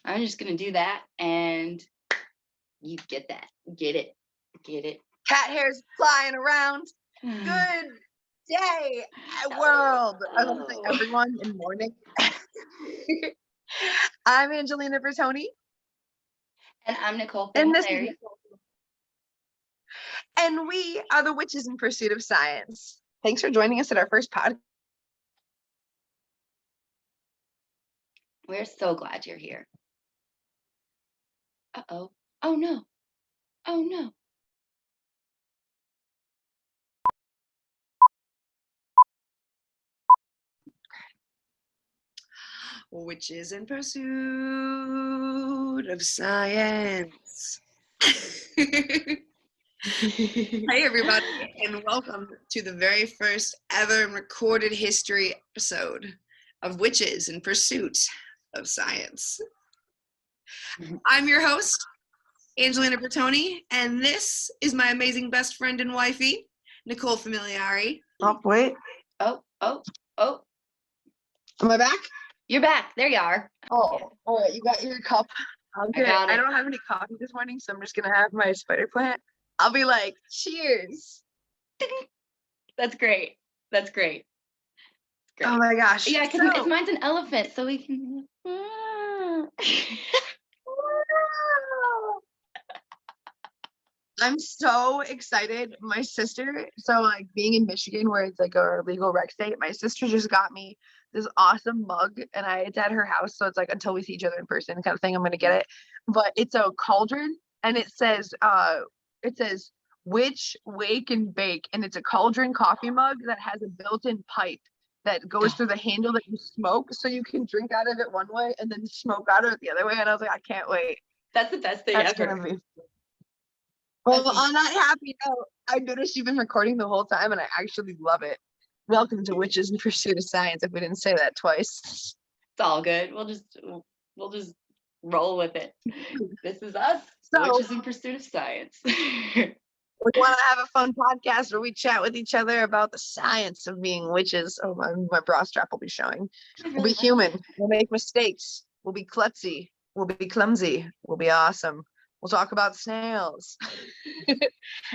I'm just going to do that, and you get that. Get it. Get it. Cat hairs flying around. Good day, world. I want to say everyone in morning. I'm Angelina Bertoni. And I'm Nicole And Finlary. And we are the Witches in Pursuit of Science. Thanks for joining us at our first podcast. We're so glad you're here. Uh-oh. Oh, no. Oh, no. Witches in Pursuit of Science. Hey, everybody, and welcome to the very first ever recorded history episode of Witches in Pursuit of Science. I'm your host, Angelina Bertoni, and this is my amazing best friend and wifey, Nicole Familiari. Oh, wait. Oh. Am I back? You're back. There you are. Oh, all right. You got your cup. Okay. I don't have any coffee this morning, so I'm just going to have my spider plant. I'll be like, cheers. That's great. That's great. Great. Oh, my gosh. Yeah, because mine's an elephant, so we can... I'm so excited. My sister, so like being in Michigan where it's like a legal rec state, my sister just got me this awesome mug, and it's at her house, so it's like until we see each other in person kind of thing, I'm gonna get it. But it's a cauldron, and it says witch, wake, and bake, and it's a cauldron coffee mug that has a built-in pipe that goes through the handle that you smoke, so you can drink out of it one way and then smoke out of it the other way. And I was like, I can't wait. That's the best thing That's ever. Gonna be... Well, on that happy note, I noticed you've been recording the whole time, and I actually love it. Welcome to Witches in Pursuit of Science, if we didn't say that twice. It's all good. We'll just roll with it. This is us, Witches in Pursuit of Science. We want to have a fun podcast where we chat with each other about the science of being witches. Oh, my bra strap will be showing. We'll be human. We'll make mistakes. We'll be klutzy. We'll be clumsy. We'll be awesome. We'll talk about snails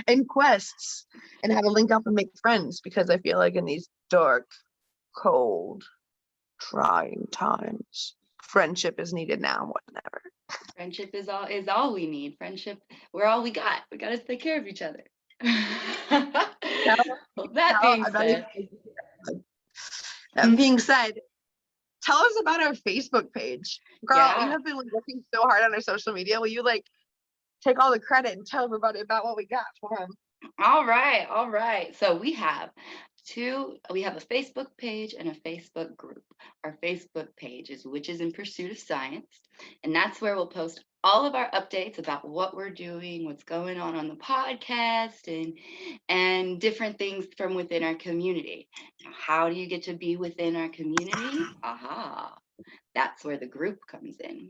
and quests and how to link up and make friends, because I feel like in these dark, cold, trying times, friendship is needed now more than ever. Friendship is all we need. Friendship, we're all we got. We got to take care of each other. That being said, tell us about our Facebook page. Girl, we have been working so hard on our social media. Will you take all the credit and tell everybody about what we got for them? All right. So we have a Facebook page and a Facebook group. Our Facebook page is Witches in Pursuit of Science, and that's where we'll post all of our updates about what we're doing, what's going on the podcast, and different things from within our community. Now, how do you get to be within our community? Aha, that's where the group comes in.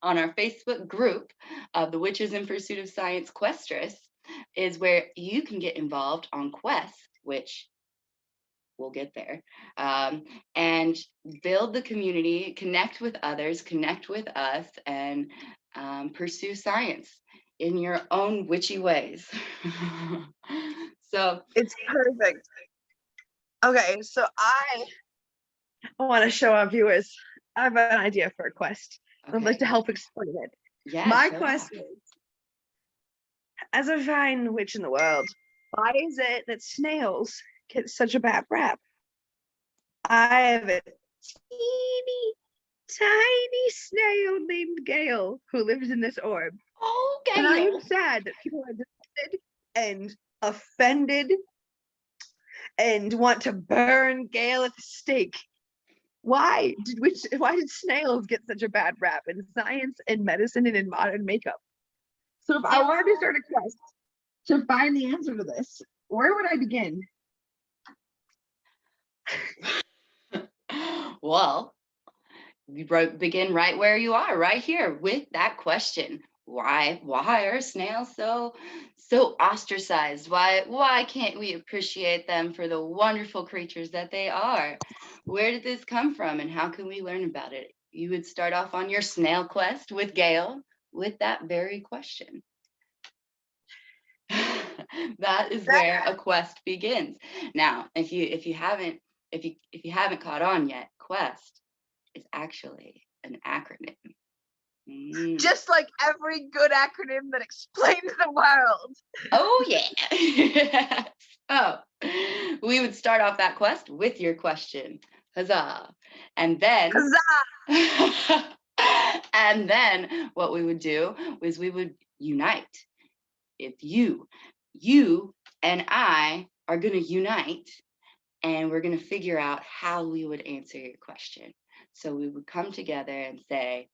On our Facebook group of the Witches in Pursuit of Science Questress is where you can get involved on quests, which we'll get there, and build the community, connect with others, connect with us, and pursue science in your own witchy ways. So it's perfect. Okay, so I want to show our viewers, I have an idea for a quest. Okay. I'd like to help explain it. Yeah, my quest is, as a fine witch in the world, why is it that snails get such a bad rap? I have a teeny, tiny snail named Gale who lives in this orb. Oh, Gale. And I am sad that people are disgusted and offended and want to burn Gale at the stake. Why did snails get such a bad rap in science and medicine and in modern makeup? So if I wanted to start a quest to find the answer to this, where would I begin? Well, you begin right where you are, right here with that question. Why are snails so ostracized? Why can't we appreciate them for the wonderful creatures that they are? Where did this come from, and how can we learn about it? you would start off on your snail quest with Gail with that very question. That is where a quest begins. Now, if you haven't caught on yet, quest is actually an acronym. Just like every good acronym that explains the world. Oh yeah. Oh, we would start off that quest with your question. Huzzah. And then Huzzah! and then what we would do is we would unite. If you and I are going to unite, and we're going to figure out how we would answer your question. So we would come together and say,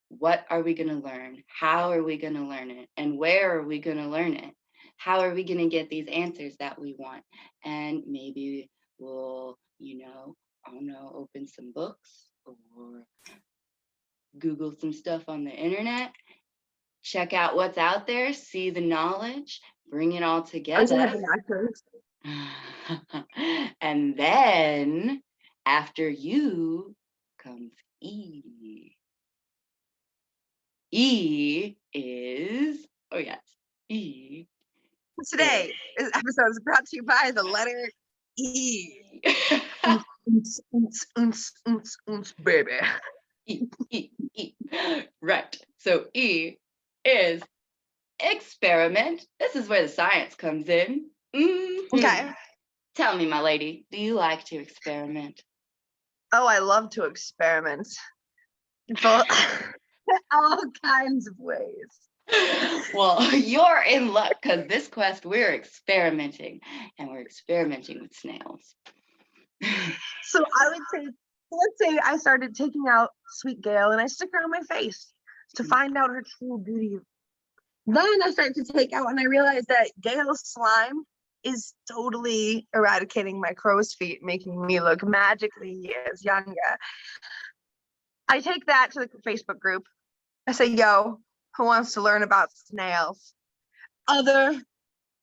what are we going to learn? How are we going to learn it? And where are we going to learn it? How are we going to get these answers that we want? And maybe we'll, I don't know, open some books or Google some stuff on the internet, check out what's out there, see the knowledge, bring it all together. And then after you comes E. E is, oh yes, E. Today, this episode is brought to you by the letter E. Baby. E. Right. So E is experiment. This is where the science comes in. Okay. Tell me, my lady, do you like to experiment? Oh, I love to experiment. All kinds of ways. Well, you're in luck because this quest we're experimenting, and we're experimenting with snails. So I would say, let's say I started taking out Sweet Gail and I stick her on my face to find out her true beauty. Then I start to take out and I realize that Gail's slime is totally eradicating my crow's feet, making me look magically years younger. I take that to the Facebook group. I say, yo, who wants to learn about snails? Other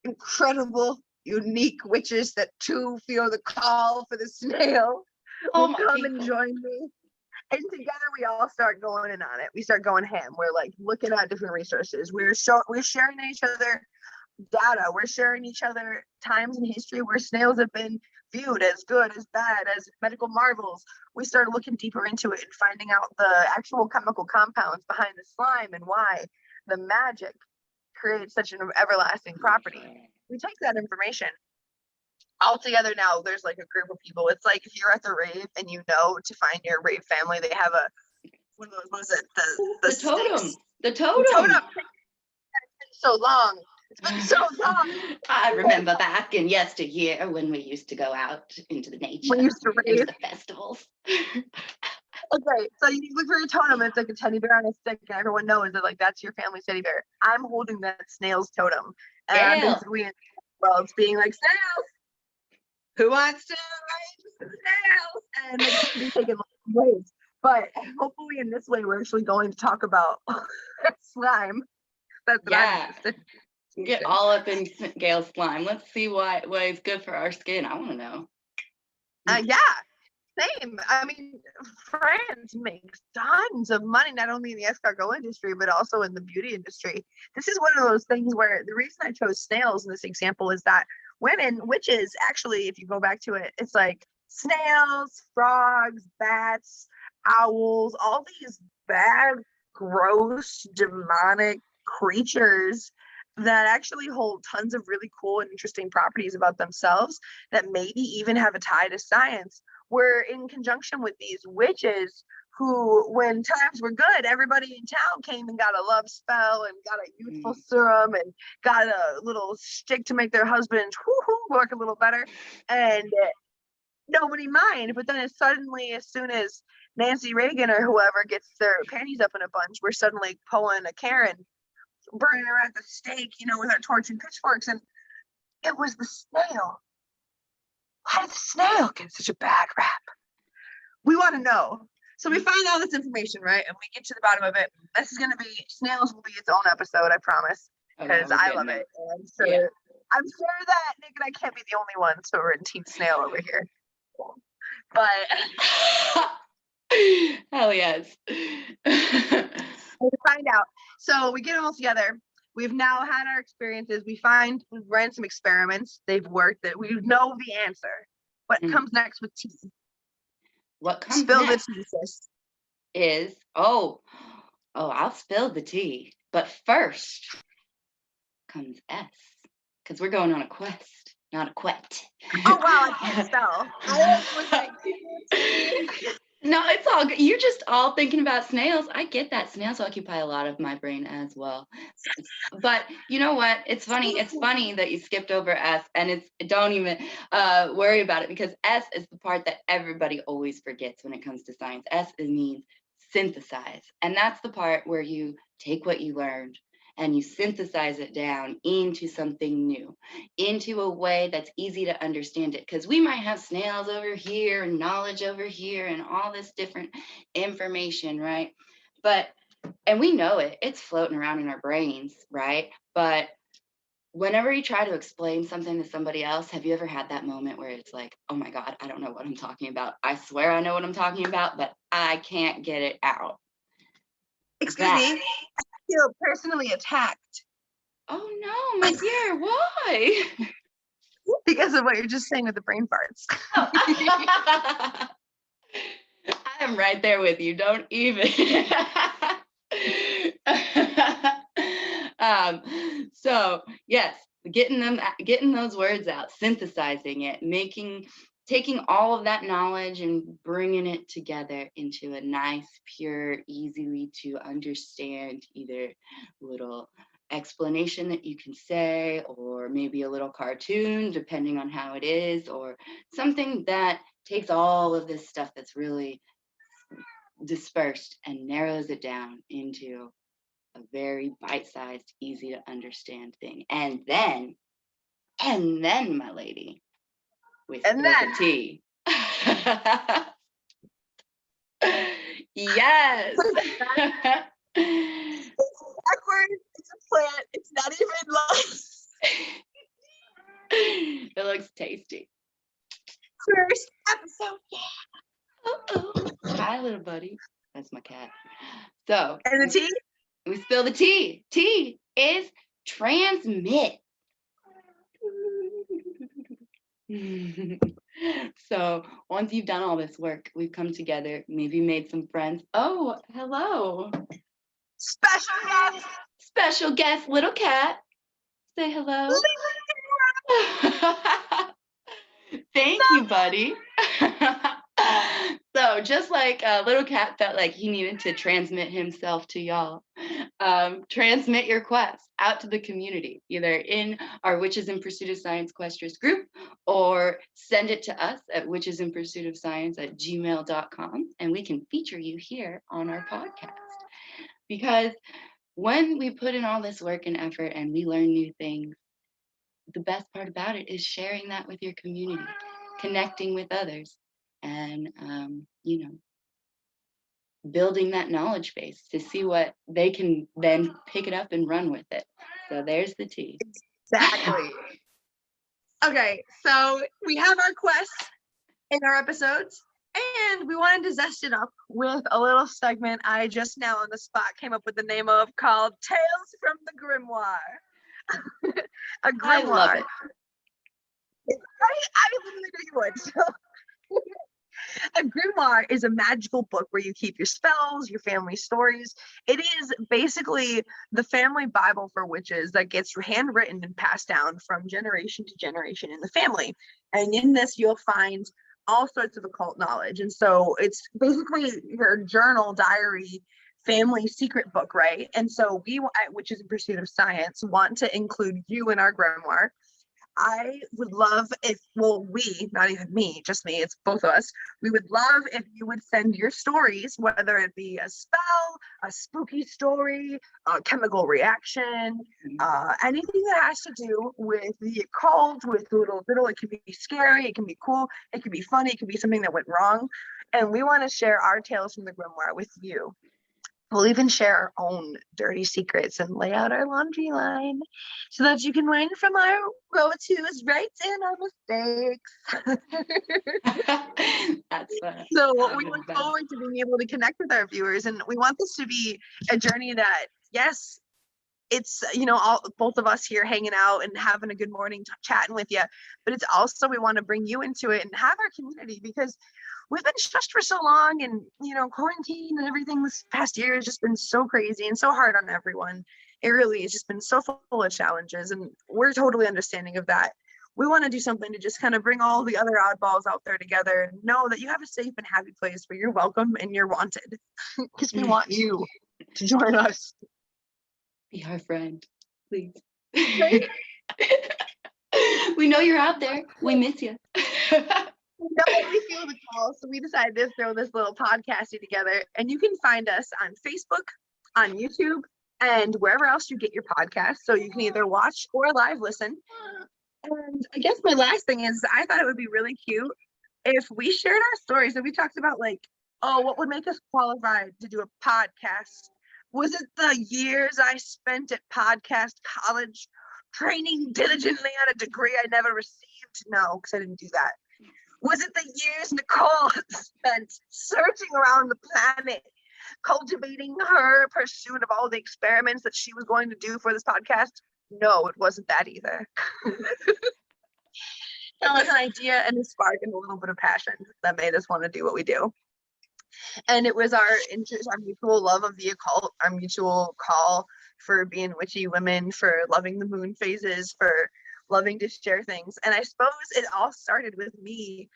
incredible, unique witches that too feel the call for the snail will come and join me. And together we all start going in on it. We start going ham. We're like looking at different resources. We're sharing each other data. We're sharing each other times in history where snails have been viewed as good, as bad, as medical marvels. We started looking deeper into it and finding out the actual chemical compounds behind the slime and why the magic creates such an everlasting property. We take that information all together. Now there's like a group of people. It's like if you're at the rave and you know to find your rave family, they have one of those, what is it, the totem. sticks. The totem. It's been so long. It's been so long. I remember back in yesteryear when we used to go out into the nature. We used to rave. Into the festivals. Okay, so you look for your totem, it's like a teddy bear on a stick, and everyone knows that like that's your family's teddy bear. I'm holding that snail's totem. And basically in the world, it's being like, snails! Who wants to raise snails? And it's going to be taken ways. But hopefully in this way, we're actually going to talk about slime. That's what I'm interested in. Get all up in Gail's slime. Let's see why is good for our skin. I want to know. Yeah, same. I mean, France makes tons of money, not only in the escargot industry, but also in the beauty industry. This is one of those things where the reason I chose snails in this example is that women, witches, actually, if you go back to it, it's like snails, frogs, bats, owls, all these bad, gross, demonic creatures that actually hold tons of really cool and interesting properties about themselves that maybe even have a tie to science. We're in conjunction with these witches who, when times were good, everybody in town came and got a love spell and got a youthful serum and got a little stick to make their husbands work a little better. And nobody mind. But then as soon as Nancy Reagan or whoever gets their panties up in a bunch, we're suddenly pulling a Karen, burning her at the stake, with our torch and pitchforks. And it was the snail. Why did the snail get such a bad rap? We want to know. So we find all this information, right? And we get to the bottom of it. This is going to be, snails will be its own episode, I promise. Because I love it. And I'm sure that Nick and I can't be the only ones who are in Team Snail over here. But Hell yes. We find out. So we get them all together. We've now had our experiences. We've ran some experiments. They've worked. That we know the answer. What comes next with tea? What comes Spill next the tea, sis. is, I'll spill the tea. But first comes S, because we're going on a quest, not a quet. Oh wow, I can't spell. I was like, no, it's all good. You're just all thinking about snails. I get that. Snails occupy a lot of my brain as well. But you know what? It's funny. It's funny that you skipped over S, and don't even worry about it, because S is the part that everybody always forgets when it comes to science. S means synthesize, and that's the part where you take what you learned and you synthesize it down into something new, into a way that's easy to understand it. Because we might have snails over here and knowledge over here and all this different information, right? And we know it's floating around in our brains, right? But whenever you try to explain something to somebody else, have you ever had that moment where it's like, oh my God, I don't know what I'm talking about. I swear I know what I'm talking about, but I can't get it out. excuse me, I feel personally attacked. Oh no, my dear, why? Because of what you're just saying with the brain farts. I am right there with you. Don't even. So yes, getting those words out, synthesizing it, taking all of that knowledge and bringing it together into a nice, pure, easily to understand, either little explanation that you can say, or maybe a little cartoon, depending on how it is, or something that takes all of this stuff that's really dispersed and narrows it down into a very bite-sized, easy to understand thing. And then, my lady, we spill the tea. Yes. It's backwards. It's a plant. It's not even like. It looks tasty. First episode. Hi, little buddy. That's my cat. So, And the tea? We spill the tea. Tea is transmit. So once you've done all this work, we've come together, maybe made some friends. Oh, hello. Special guest, little cat. Say hello. Thank you, buddy. So just like little cat felt like he needed to transmit himself to y'all, transmit your quest out to the community, either in our Witches in Pursuit of Science Questress group, or send it to us at witchesinpursuitofscience@gmail.com, and we can feature you here on our podcast. Because when we put in all this work and effort and we learn new things, the best part about it is sharing that with your community, connecting with others, and building that knowledge base to see what they can then pick it up and run with it. So there's the tea. Exactly. Okay, so we have our quests in our episodes, and we wanted to zest it up with a little segment I just now on the spot came up with the name of, called Tales from the Grimoire. A grimoire. I love it. I literally knew you would. So. A grimoire is a magical book where you keep your spells, your family stories. It is basically the family Bible for witches that gets handwritten and passed down from generation to generation in the family. And in this, you'll find all sorts of occult knowledge. And so it's basically your journal, diary, family secret book, right? And so we at Witches in Pursuit of Science want to include you in our grimoire. I would love we, not even me, just me, it's both of us. We would love if you would send your stories, whether it be a spell, a spooky story, a chemical reaction, anything that has to do with the occult, with little, it can be scary, it can be cool, it can be funny, it can be something that went wrong. And we want to share our tales from the grimoire with you. We'll even share our own dirty secrets and lay out our laundry line so that you can learn from our go-tos, rights, and our mistakes. That's So we the look best. forward to being able to connect with our viewers, and we want this to be a journey that, yes, it's both of us here hanging out and having a good morning chatting with you, but it's also we want to bring you into it and have our community, because we've been shushed for so long, and quarantine and everything this past year has just been so crazy and so hard on everyone. It really has just been so full of challenges, and we're totally understanding of that. We want to do something to just kind of bring all the other oddballs out there together and know that you have a safe and happy place where you're welcome and you're wanted, because we want you to join us. Be our friend, please. Right? We know you're out there. We miss you. We know we feel the call, so we decided to throw this little podcasting together. And you can find us on Facebook, on YouTube, and wherever else you get your podcasts. So you can either watch or live listen. And I guess my last thing is, I thought it would be really cute if we shared our stories and we talked about, like, oh, what would make us qualified to do a podcast? Was it the years I spent at podcast college training diligently on a degree I never received? No, because I didn't do that. Was it the years Nicole spent searching around the planet, cultivating her pursuit of all the experiments that she was going to do for this podcast? No, it wasn't that either. It was an idea and a spark and a little bit of passion that made us want to do what we do. And it was our interest, our mutual love of the occult, our mutual call for being witchy women, for loving the moon phases, for loving to share things. And I suppose it all started with me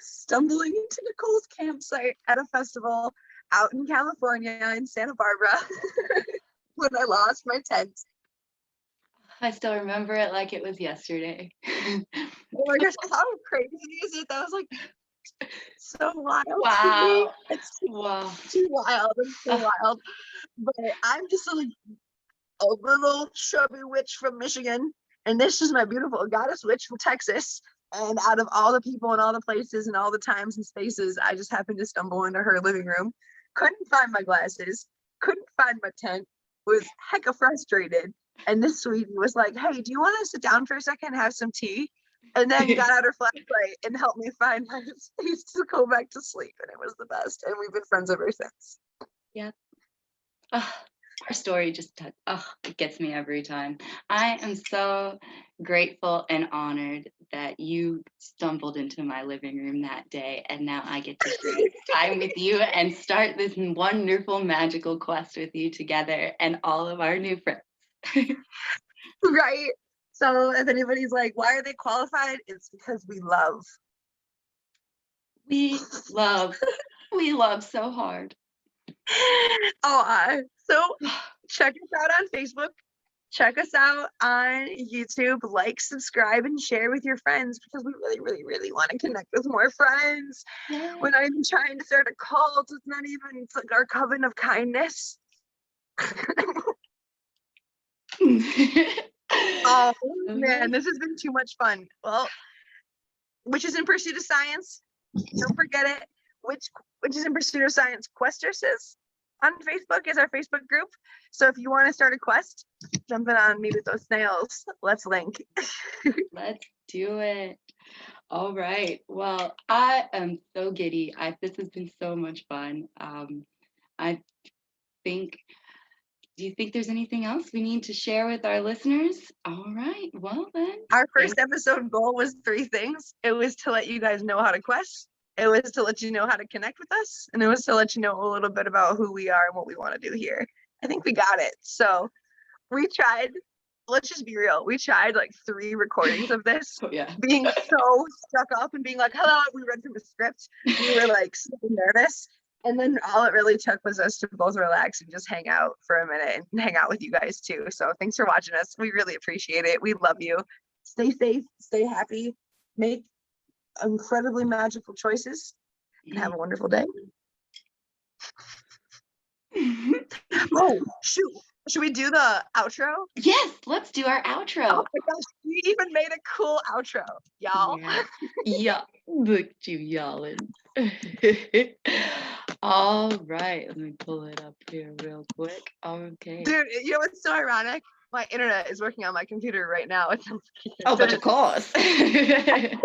stumbling into Nicole's campsite at a festival out in California in Santa Barbara when I lost my tent. I still remember it like it was yesterday. Oh my gosh, how crazy is it? That was like so wild. Wow. To me. It's Wow. too wild. It's so wild. But I'm just like a little chubby witch from Michigan, and this is my beautiful goddess witch from Texas. And out of all the people and all the places and all the times and spaces, I just happened to stumble into her living room. Couldn't find my glasses, couldn't find my tent, was hecka frustrated. And this sweetie was like, hey, do you want to sit down for a second and have some tea? And then got out her flashlight and helped me find my space to go back to sleep. And it was the best. And we've been friends ever since. Yeah. Our story just it gets me every time. I am so grateful and honored that you stumbled into my living room that day, and now I get to spend time with you and start this wonderful magical quest with you together and all of our new friends. Right? So if anybody's like, why are they qualified? It's because we love. We love so hard. So check us out on Facebook. Check us out on YouTube. Like, subscribe, and share with your friends, because we really, really, really want to connect with more friends. Yeah. We're not even trying to start a cult. It's not even, it's like our coven of kindness. Oh man, this has been too much fun. Well, Witches in Pursuit of Science. Don't forget it. Witches in Pursuit of Science Questresses on Facebook is our Facebook group. So if you want to start a quest, jump in on me with those snails. Let's link. Let's do it. All right. Well, I am so giddy. This has been so much fun. Do you think there's anything else we need to share with our listeners? All right. Well, then. Our first episode goal was 3 things. It was to let you guys know how to quest. It was to let you know how to connect with us. And it was to let you know a little bit about who we are and what we want to do here. I think we got it. So we tried. Let's just be real. We tried like 3 recordings of this. Oh, yeah. Being so stuck up and being like, hello, we read from a script. We were like so nervous. And then all it really took was us to both relax and just hang out for a minute and hang out with you guys too. So thanks for watching us. We really appreciate it. We love you. Stay safe, stay happy, make incredibly magical choices, and have a wonderful day. Oh, shoot. Should we do the outro? Yes, let's do our outro. Oh my gosh, we even made a cool outro, y'all. Yeah. Look at you yawling. All right, let me pull it up here real quick. Okay. Dude, you know what's so ironic? My internet is working on my computer right now. It's Oh, but of course. the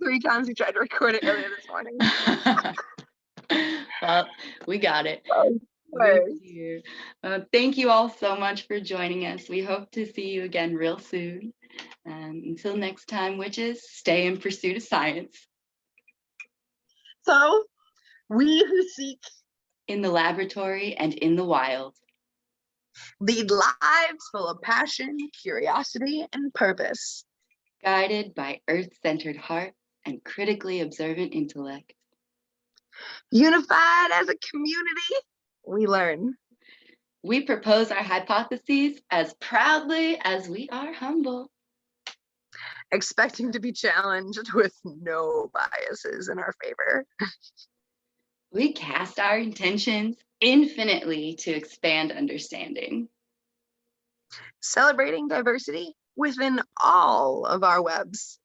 3 times we tried to record it earlier this morning. Well, we got it. Of We're course. here. Thank you all so much for joining us. We hope to see you again real soon. Until next time, witches, stay in pursuit of science. So, we who seek In the laboratory and in the wild. lead lives full of passion, curiosity, and purpose. Guided by earth-centered heart and critically observant intellect. Unified as a community, we learn. We propose our hypotheses as proudly as we are humble. Expecting to be challenged with no biases in our favor. We cast our intentions infinitely to expand understanding. Celebrating diversity within all of our webs.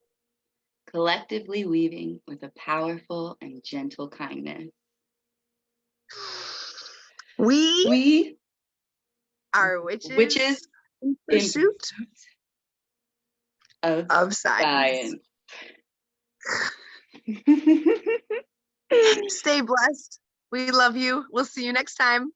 Collectively weaving with a powerful and gentle kindness. We are witches in pursuit of science. Stay blessed. We love you. We'll see you next time.